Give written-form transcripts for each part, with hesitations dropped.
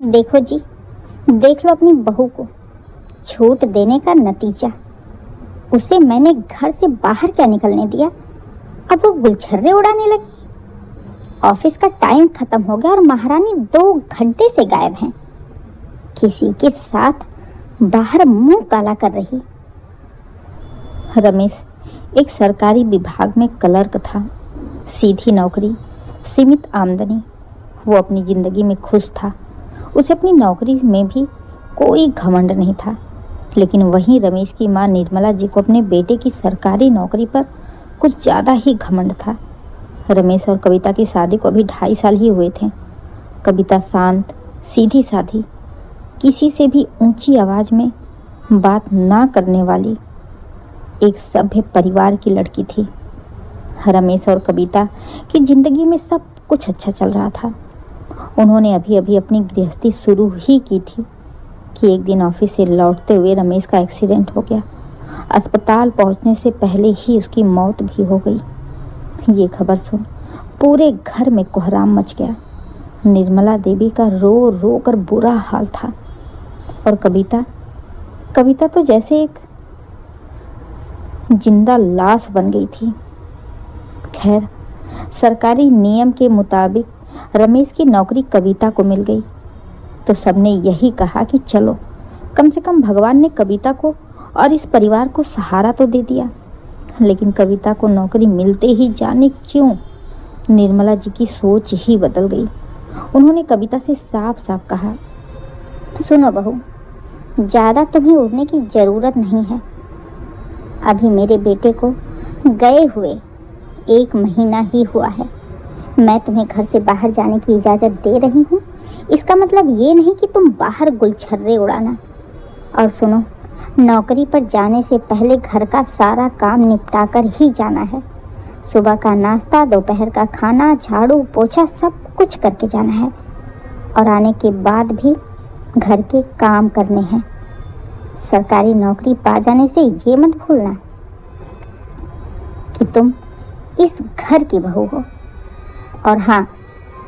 देखो जी, देख लो अपनी बहू को। छूट देने का नतीजा, उसे मैंने घर से बाहर क्या निकलने दिया, अब वो गुलछर्रे उड़ाने लगी। ऑफिस का टाइम खत्म हो गया और महारानी 2 घंटे से गायब हैं। किसी के साथ बाहर मुंह काला कर रही। रमेश एक सरकारी विभाग में क्लर्क था। सीधी नौकरी, सीमित आमदनी। वो अपनी जिंदगी में खुश था। उसे अपनी नौकरी में भी कोई घमंड नहीं था। लेकिन वहीं रमेश की मां निर्मला जी को अपने बेटे की सरकारी नौकरी पर कुछ ज़्यादा ही घमंड था। रमेश और कविता की शादी को अभी 2.5 साल ही हुए थे। कविता शांत, सीधी साधी, किसी से भी ऊंची आवाज़ में बात ना करने वाली एक सभ्य परिवार की लड़की थी। रमेश और कविता की जिंदगी में सब कुछ अच्छा चल रहा था। उन्होंने अभी अभी अपनी गृहस्थी शुरू ही की थी कि एक दिन ऑफिस से लौटते हुए रमेश का एक्सीडेंट हो गया। अस्पताल पहुंचने से पहले ही उसकी मौत भी हो गई। ये खबर सुन पूरे घर में कोहराम मच गया। निर्मला देवी का रो रो कर बुरा हाल था और कविता तो जैसे एक जिंदा लाश बन गई थी। खैर, सरकारी नियम के मुताबिक रमेश की नौकरी कविता को मिल गई तो सबने यही कहा कि चलो, कम से कम भगवान ने कविता को और इस परिवार को सहारा तो दे दिया। लेकिन कविता को नौकरी मिलते ही जाने क्यों निर्मला जी की सोच ही बदल गई। उन्होंने कविता से साफ साफ कहा, सुनो बहू, ज़्यादा तुम्हें उड़ने की ज़रूरत नहीं है। अभी मेरे बेटे को गए हुए 1 महीना ही हुआ है। मैं तुम्हें घर से बाहर जाने की इजाज़त दे रही हूँ। इसका मतलब ये नहीं कि तुम बाहर गुलछर्रे उड़ाना। और सुनो, नौकरी पर जाने से पहले घर का सारा काम निपटा कर ही जाना है। सुबह का नाश्ता, दोपहर का खाना, झाड़ू पोछा सब कुछ करके जाना है। और आने के बाद भी घर के काम करने हैं। सरकारी नौकरी पा जाने से ये मत भूलना कि तुम इस घर की बहू हो। और हाँ,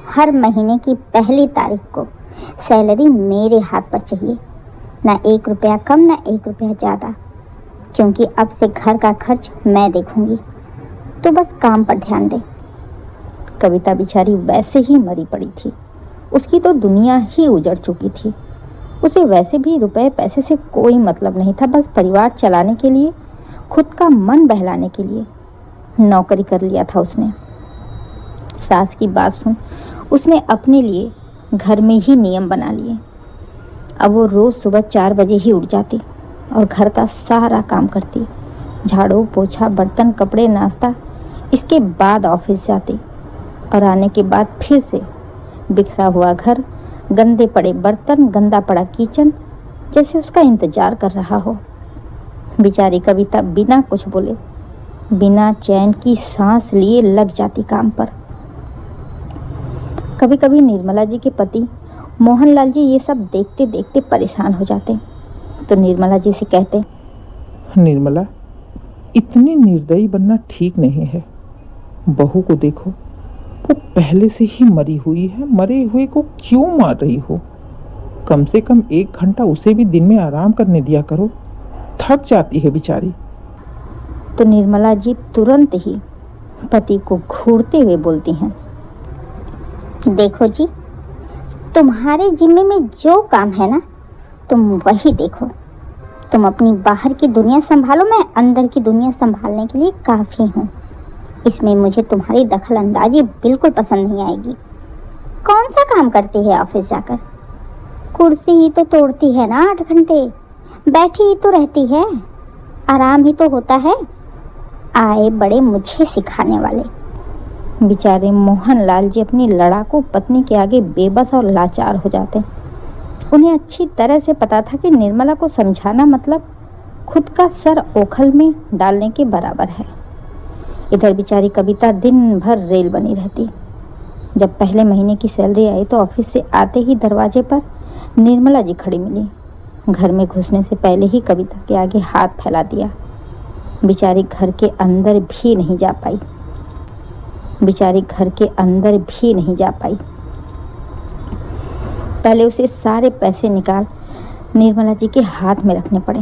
हर महीने की पहली तारीख को सैलरी मेरे हाथ पर चाहिए, ना 1 रुपया कम ना 1 रुपया ज़्यादा, क्योंकि अब से घर का खर्च मैं देखूंगी। तो बस काम पर ध्यान दे। कविता बेचारी वैसे ही मरी पड़ी थी। उसकी तो दुनिया ही उजड़ चुकी थी। उसे वैसे भी रुपए पैसे से कोई मतलब नहीं था। बस परिवार चलाने के लिए, खुद का मन बहलाने के लिए नौकरी कर लिया था उसने। सास की बात सुन उसने अपने लिए घर में ही नियम बना लिए। अब वो रोज़ सुबह 4 बजे ही उठ जाती और घर का सारा काम करती। झाड़ू पोछा, बर्तन, कपड़े, नाश्ता, इसके बाद ऑफिस जाती और आने के बाद फिर से बिखरा हुआ घर, गंदे पड़े बर्तन, गंदा पड़ा किचन, जैसे उसका इंतजार कर रहा हो। बेचारी कविता बिना कुछ बोले, बिना चैन की सांस लिए लग जाती काम पर। कभी कभी निर्मला जी के पति मोहनलाल जी ये सब देखते देखते परेशान हो जाते तो निर्मला जी से कहते, निर्मला, इतनी निर्दयी बनना ठीक नहीं है। बहू को देखो, वो पहले से ही मरी हुई है। मरे हुए को क्यों मार रही हो? कम से कम 1 घंटा उसे भी दिन में आराम करने दिया करो। थक जाती है बेचारी। तो निर्मला जी तुरंत ही पति को घूरते हुए बोलती हैं, देखो जी, तुम्हारे जिम्मे में जो काम है ना, तुम वही देखो। तुम अपनी बाहर की दुनिया संभालो, मैं अंदर की दुनिया संभालने के लिए काफ़ी हूँ। इसमें मुझे तुम्हारी दखल अंदाजी बिल्कुल पसंद नहीं आएगी। कौन सा काम करती है ऑफिस जाकर? कुर्सी ही तो तोड़ती है ना 8 घंटे, बैठी ही तो रहती है, आराम ही तो होता है। आए बड़े मुझे सिखाने वाले। बेचारे मोहनलाल जी अपनी लड़ाकू पत्नी के आगे बेबस और लाचार हो जाते। उन्हें अच्छी तरह से पता था कि निर्मला को समझाना मतलब खुद का सर ओखल में डालने के बराबर है। इधर बेचारी कविता दिन भर रेल बनी रहती। जब पहले महीने की सैलरी आई तो ऑफिस से आते ही दरवाजे पर निर्मला जी खड़ी मिली। घर में घुसने से पहले ही कविता के आगे हाथ फैला दिया। बेचारी घर के अंदर भी नहीं जा पाई। पहले उसे सारे पैसे निकाल निर्मला जी के हाथ में रखने पड़े।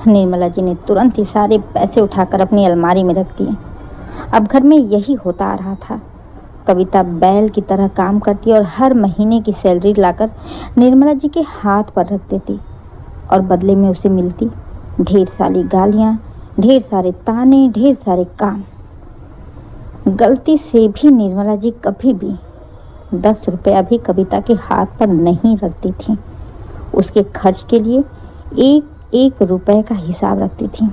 निर्मला जी ने तुरंत ही सारे पैसे उठाकर अपनी अलमारी में रख दिए। अब घर में यही होता आ रहा था। कविता बैल की तरह काम करती और हर महीने की सैलरी लाकर निर्मला जी के हाथ पर रख देती और बदले में उसे मिलती ढेर सारी गालियाँ, ढेर सारे ताने, ढेर सारे काम। गलती से भी निर्मला जी कभी भी 10 रुपया भी कविता के हाथ पर नहीं रखती थी। उसके खर्च के लिए एक एक रुपए का हिसाब रखती थी।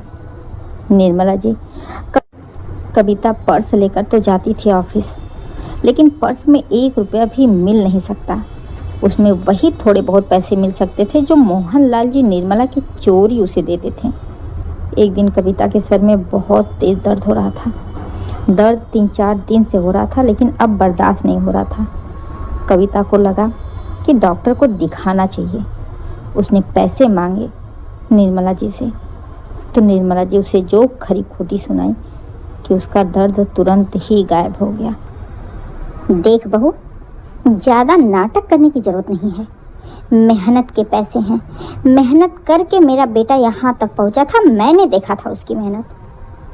निर्मला जी कविता पर्स लेकर तो जाती थी ऑफिस, लेकिन पर्स में 1 रुपया भी मिल नहीं सकता। उसमें वही थोड़े बहुत पैसे मिल सकते थे जो मोहनलाल जी निर्मला की चोरी उसे देते थे। एक दिन कविता के सर में बहुत तेज दर्द हो रहा था। दर्द 3-4 दिन से हो रहा था, लेकिन अब बर्दाश्त नहीं हो रहा था। कविता को लगा कि डॉक्टर को दिखाना चाहिए। उसने पैसे मांगे निर्मला जी से, तो निर्मला जी उसे जो खरी खोटी सुनाई कि उसका दर्द तुरंत ही गायब हो गया। देख बहू, ज़्यादा नाटक करने की ज़रूरत नहीं है। मेहनत के पैसे हैं। मेहनत करके मेरा बेटा यहाँ तक पहुँचा था। मैंने देखा था उसकी मेहनत।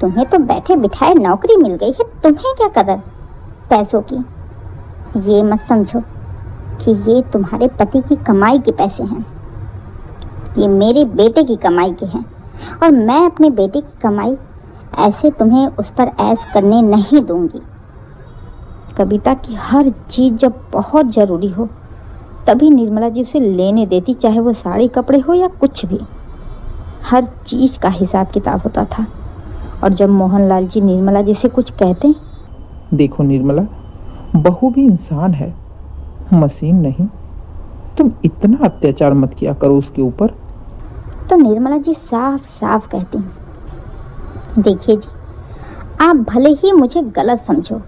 तुम्हें तो बैठे बिठाए नौकरी मिल गई है, तुम्हें क्या कदर पैसों की। ये मत समझो कि ये तुम्हारे पति की कमाई के पैसे हैं। ये मेरे बेटे की कमाई के हैं, और मैं अपने बेटे की कमाई ऐसे तुम्हें उस पर ऐश करने नहीं दूंगी। कविता की हर चीज़ जब बहुत ज़रूरी हो तभी निर्मला जी उसे लेने देती, चाहे वो साड़ी कपड़े हो या कुछ भी। हर चीज़ का हिसाब किताब होता था। और जब मोहनलाल जी निर्मला जी से कुछ कहते, देखो निर्मला, बहू भी इंसान है, मशीन नहीं। तुम इतना अत्याचार मत किया करो उसके ऊपर। तो निर्मला जी साफ साफ कहती, देखिए जी, आप भले ही मुझे गलत समझो,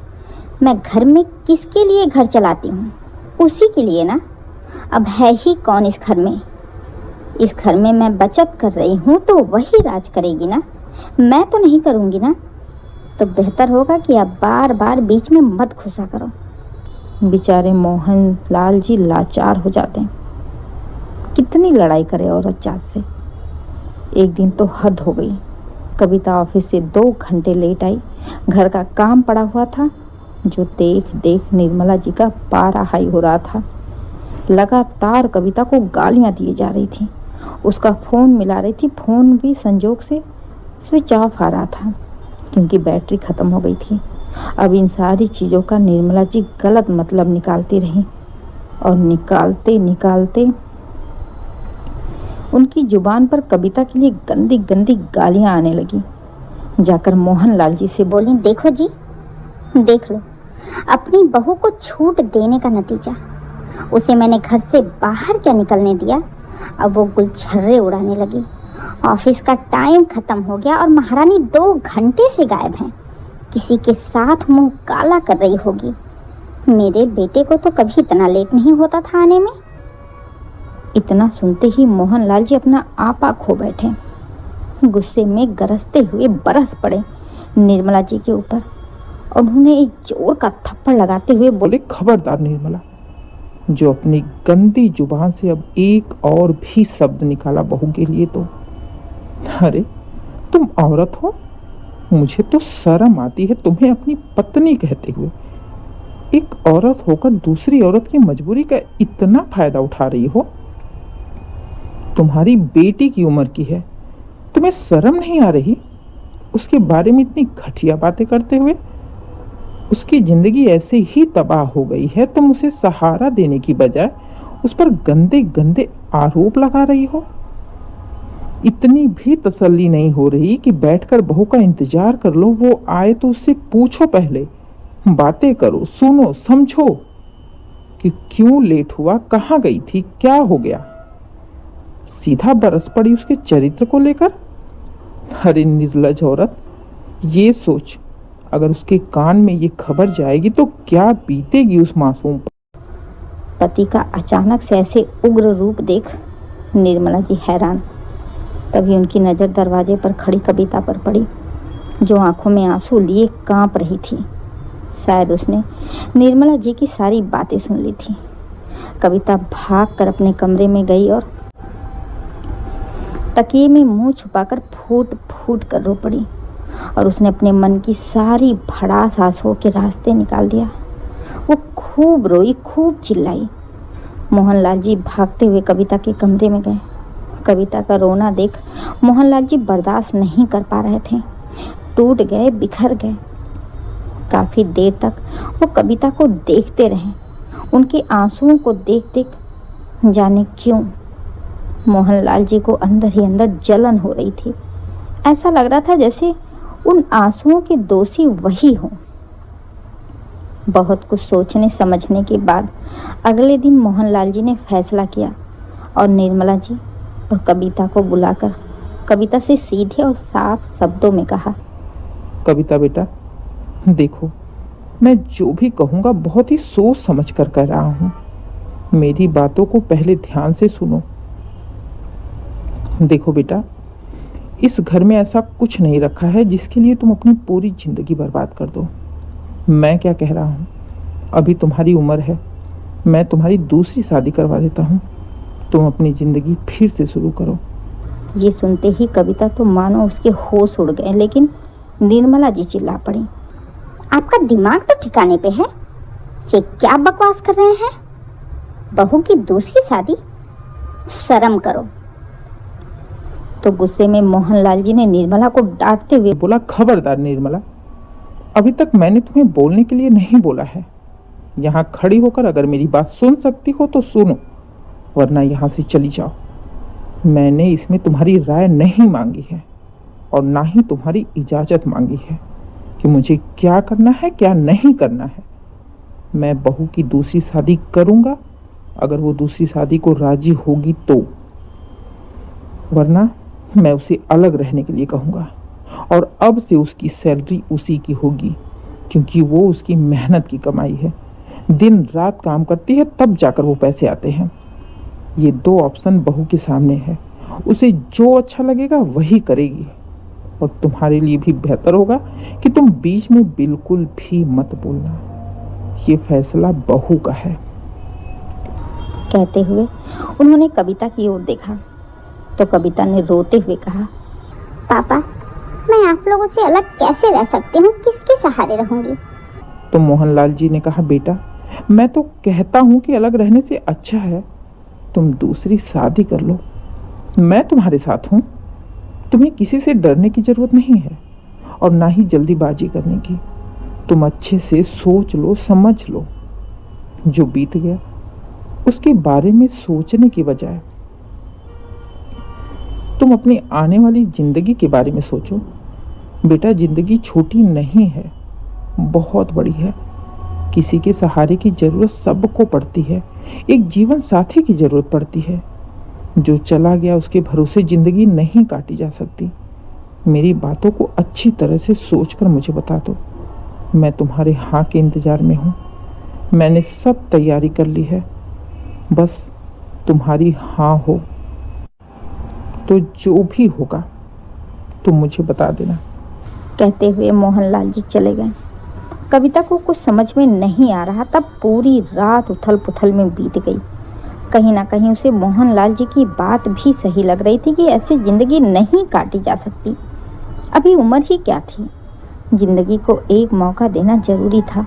मैं घर में किसके लिए घर चलाती हूँ? उसी के लिए ना। अब है ही कौन इस घर में? इस घर में मैं बचत कर रही हूँ तो वही राज करेगी ना, मैं तो नहीं करूँगी ना। तो बेहतर होगा कि आप बार बार बीच में मत घुसा करो। बेचारे मोहनलाल जी लाचार हो जाते हैं। कितनी लड़ाई करे औरत जात से। एक दिन तो हद हो गई। कविता ऑफिस से 2 घंटे लेट आई। घर का काम पड़ा हुआ था, जो देख देख निर्मला जी का पारा हाई हो रहा था। लगातार कविता को गालियां दिए जा रही थी। उसका फ़ोन मिला रही थी, फ़ोन भी संजोग से स्विच ऑफ आ रहा था क्योंकि बैटरी ख़त्म हो गई थी। अब इन सारी चीज़ों का निर्मला जी गलत मतलब निकालती रही और निकालते निकालते उनकी जुबान पर कविता के लिए गंदी गंदी गालियां आने लगी। जाकर मोहनलाल जी से बोली, देखो जी, देख लो अपनी बहू को छूट देने का नतीजा। उसे मैंने घर से बाहर क्या निकलने दिया, अब वो गुलछर्रे उड़ाने लगी। ऑफिस का टाइम खत्म हो गया और महारानी 2 घंटे से गायब हैं। किसी के साथ मुंह काला कर रही होगी। मेरे बेटे को तो कभी इतना लेट नहीं होता था आने में। इतना सुनते ही मोहनलाल जी अपना आपा खो बैठे। गुस्से में गरजते हुए बरस पड़े निर्मला जी के ऊपर और उन्हें एक जोर का थप्पड़ लगाते हुए बोले, खबरदार निर्मला, जो अपनी गंदी जुबान से अब एक और भी शब्द निकाला बहू के लिए तो। अरे तुम औरत हो, मुझे तो शर्म आती है तुम्हें अपनी पत्नी कहते हुए। एक औरत होकर दूसरी औरत की मजबूरी का इतना फायदा उठा रही हो। तुम्हारी बेटी की उम्र की है, तुम्हें शर्म नहीं आ रही? उसके बारे में इतनी घटिया बातें करते हुए। उसकी जिंदगी ऐसे ही तबाह हो गई है, तुम उसे सहारा देने की बजाय उस पर गंदे गंदे आरोप लगा रही हो। इतनी भी तसल्ली नहीं हो रही कि बैठकर बहू का इंतजार कर लो, वो आए तो उससे पूछो, पहले बातें करो, सुनो, समझो कि क्यों लेट हुआ, कहाँ गई थी, क्या हो गया। सीधा बरस पड़ी उसके चरित्र को लेकर। अरे निर्लज औरत, ये सोच, अगर उसके कान में ये खबर जाएगी तो क्या बीतेगी उस मासूम पर। पति का अचानक से ऐसे उग्र रूप देख निर्मला जी हैरान। तभी उनकी नज़र दरवाजे पर खड़ी कविता पर पड़ी, जो आंखों में आंसू लिए कांप रही थी। शायद उसने निर्मला जी की सारी बातें सुन ली थी। कविता भागकर अपने कमरे में गई और तकिए में मुंह छुपाकर फूट फूट कर रो पड़ी और उसने अपने मन की सारी भड़ास आंसुओं के रास्ते निकाल दिया। वो खूब रोई, खूब चिल्लाई। मोहनलाल जी भागते हुए कविता के कमरे में गए। कविता का रोना देख मोहनलाल जी बर्दाश्त नहीं कर पा रहे थे। टूट गए, बिखर गए। काफी देर तक वो कविता को देखते रहे। उनके आंसुओं को देख देख जाने क्यों मोहनलाल जी को अंदर ही अंदर जलन हो रही थी। ऐसा लग रहा था जैसे उन आंसुओं के दोषी वही हों। बहुत कुछ सोचने समझने के बाद अगले दिन मोहनलाल जी ने फैसला किया और निर्मला जी और कविता को बुलाकर कविता से सीधे और साफ शब्दों में कहा, कविता बेटा, देखो, मैं जो भी कहूँगा बहुत ही सोच समझ कर कह रहा हूँ। मेरी बातों को पहले ध्यान से सुनो। देखो बेटा, इस घर में ऐसा कुछ नहीं रखा है जिसके लिए तुम अपनी पूरी जिंदगी बर्बाद कर दो। मैं क्या कह रहा हूँ, अभी तुम्हारी उम्र है, मैं तुम्हारी दूसरी शादी करवा देता हूँ। तुम अपनी जिंदगी फिर से शुरू करो। ये सुनते ही कविता तो मानो उसके होश उड़ गए, लेकिन निर्मला जी चिल्ला पड़ी, आपका दिमाग तो ठिकाने पे है? ये क्या बकवास कर रहे हैं? बहू की दूसरी शादी? शर्म करो। तो गुस्से में मोहनलाल जी ने निर्मला को डांटते हुए बोला, खबरदार निर्मला, अभी तक मैंने तुम्हें बोलने के लिए नहीं बोला है। यहाँ खड़ी होकर अगर मेरी बात सुन सकती हो तो सुनो, वरना यहाँ से चली जाओ। मैंने इसमें तुम्हारी राय नहीं मांगी है और ना ही तुम्हारी इजाज़त मांगी है कि मुझे क्या करना है, क्या नहीं करना है। मैं बहू की दूसरी शादी करूँगा अगर वो दूसरी शादी को राजी होगी तो, वरना मैं उसे अलग रहने के लिए कहूँगा। और अब से उसकी सैलरी उसी की होगी, क्योंकि वो उसकी मेहनत की कमाई है। दिन रात काम करती है तब जाकर वो पैसे आते हैं। ये दो ऑप्शन बहू के सामने है, उसे जो अच्छा लगेगा वही करेगी। और तुम्हारे लिए भी बेहतर होगा कि तुम बीच में बिल्कुल भी मत बोलना। ये फैसला बहू का है। कहते हुए उन्होंने कविता की ओर देखा तो कविता ने रोते हुए कहा, पापा, मैं आप लोगों से अलग कैसे रह सकती हूँ? किसके सहारे रहूंगी? तो मोहनलाल जी ने कहा, बेटा, मैं तो कहता हूँ कि अलग रहने से अच्छा है तुम दूसरी शादी कर लो। मैं तुम्हारे साथ हूँ। तुम्हें किसी से डरने की जरूरत नहीं है और ना ही जल्दीबाजी करने की। तुम अच्छे से सोच लो, समझ लो। जो बीत गया उसके बारे में सोचने की बजाय तुम अपनी आने वाली जिंदगी के बारे में सोचो। बेटा, जिंदगी छोटी नहीं है, बहुत बड़ी है। किसी के सहारे की जरूरत सबको पड़ती है। एक जीवन साथी की जरूरत पड़ती है। जो चला गया उसके भरोसे जिंदगी नहीं काटी जा सकती। मेरी बातों को अच्छी तरह से सोचकर मुझे बता दो। मैं तुम्हारे हाँ के इंतजार में हूँ। मैंने सब तैयारी कर ली है, बस तुम्हारी हाँ हो तो जो भी होगा तुम मुझे बता देना। कहते हुए मोहनलाल जी चले गए। कविता को कुछ समझ में नहीं आ रहा, तब पूरी रात उथल पुथल में बीत गई। कहीं ना कहीं उसे मोहनलाल जी की बात भी सही लग रही थी कि ऐसे जिंदगी नहीं काटी जा सकती। अभी उम्र ही क्या थी, जिंदगी को एक मौका देना जरूरी था।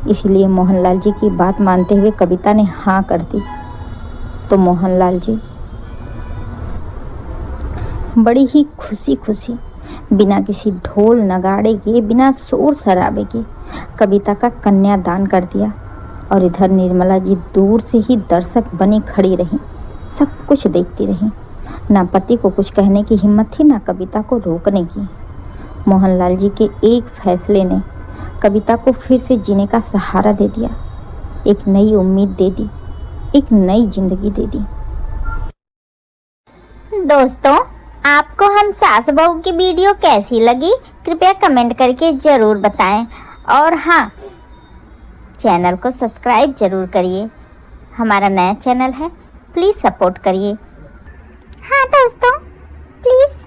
इसलिए मोहनलाल जी की बात मानते हुए कविता ने हाँ कर दी। तो मोहनलाल जी बड़ी ही खुशी खुशी, बिना किसी ढोल नगाड़े के, बिना शोर शराबे के कविता का कन्यादान कर दिया। और इधर निर्मला जी दूर से ही दर्शक बनी खड़ी रहीं, सब कुछ देखती रहीं। ना पति को कुछ कहने की हिम्मत थी, ना कविता को रोकने की। मोहनलाल जी के एक फैसले ने कविता को फिर से जीने का सहारा दे दिया, एक नई उम्मीद दे दी, एक नई जिंदगी दे दी। दोस्तों, आपको हम सास बहू की वीडियो कैसी लगी कृपया कमेंट करके ज़रूर बताएं। और हाँ, चैनल को सब्सक्राइब ज़रूर करिए। हमारा नया चैनल है, प्लीज़ सपोर्ट करिए। हाँ दोस्तों, प्लीज़